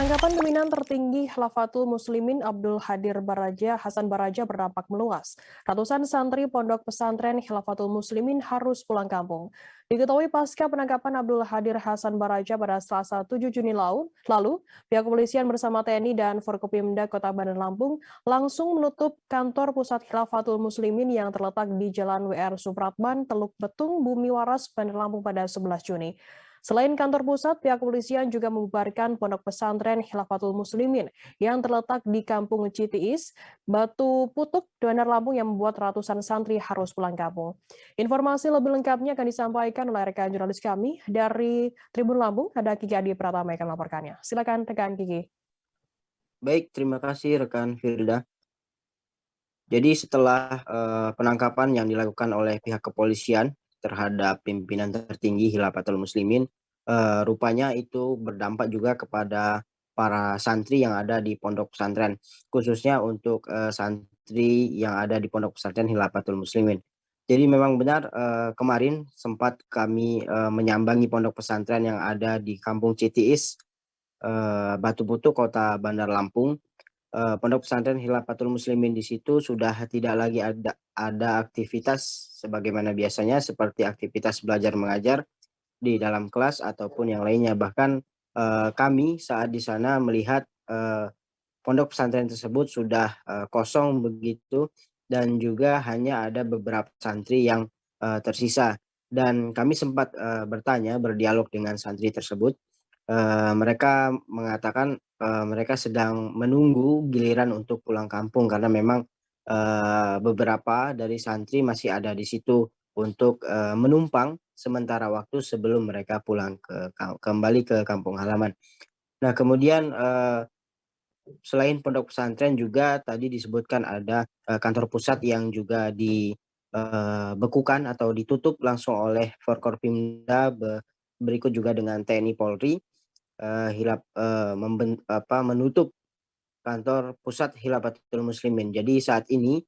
Penangkapan pimpinan tertinggi Khilafatul Muslimin Abdul Hadir Baraja Hasan Baraja berdampak meluas. Ratusan santri pondok pesantren Khilafatul Muslimin harus pulang kampung. Diketahui pasca penangkapan Abdul Hadir Hasan Baraja pada Selasa 7 Juni lalu, pihak kepolisian bersama TNI dan Forkopimda Kota Bandar Lampung langsung menutup kantor pusat Khilafatul Muslimin yang terletak di Jalan WR Supratman, Teluk Betung, Bumi Waras, Bandar Lampung pada 11 Juni. Selain kantor pusat, pihak kepolisian juga membubarkan pondok pesantren Khilafatul Muslimin yang terletak di Kampung Citiis, Batu Putuk, Bandar Lampung yang membuat ratusan santri harus pulang kampung. Informasi lebih lengkapnya akan disampaikan oleh rekan jurnalis kami dari Tribun Lampung, ada Kiki Adi Pratama yang akan melaporkannya. Silakan rekan Kiki. Baik, terima kasih rekan Firda. Jadi setelah penangkapan yang dilakukan oleh pihak kepolisian terhadap pimpinan tertinggi Khilafatul Muslimin, rupanya itu berdampak juga kepada para santri yang ada di pondok pesantren, khususnya untuk santri yang ada di pondok pesantren Khilafatul Muslimin. Jadi memang benar kemarin sempat kami menyambangi pondok pesantren yang ada di Kampung Citiis, Batu Putuk, Kota Bandar Lampung. Pondok pesantren Khilafatul Muslimin di situ sudah tidak lagi ada aktivitas sebagaimana biasanya seperti aktivitas belajar mengajar di dalam kelas ataupun yang lainnya. Bahkan kami saat di sana melihat pondok pesantren tersebut sudah kosong begitu dan juga hanya ada beberapa santri yang tersisa. Dan kami sempat berdialog dengan santri tersebut. Mereka mengatakan mereka sedang menunggu giliran untuk pulang kampung karena memang beberapa dari santri masih ada di situ untuk menumpang sementara waktu sebelum mereka pulang kembali ke kampung halaman. Nah, kemudian selain pondok pesantren juga tadi disebutkan ada kantor pusat yang juga dibekukan atau ditutup langsung oleh Forkopimda, berikut juga dengan TNI Polri. Menutup kantor pusat Khilafatul Muslimin. Jadi saat ini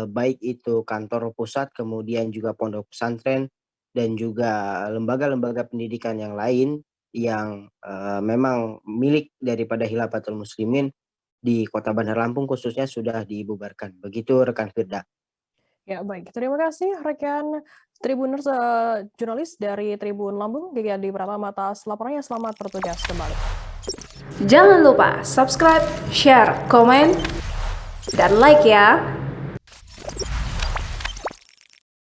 baik itu kantor pusat, kemudian juga pondok pesantren dan juga lembaga-lembaga pendidikan yang lain yang memang milik daripada Khilafatul Muslimin di Kota Bandar Lampung khususnya sudah dibubarkan. Begitu rekan Firda. Ya, baik. Terima kasih rekan Tribuners, jurnalis dari Tribun Lampung, Kiki Adi Pratama atas laporannya. Selamat bertugas kembali. Jangan lupa subscribe, share, komen, dan like ya.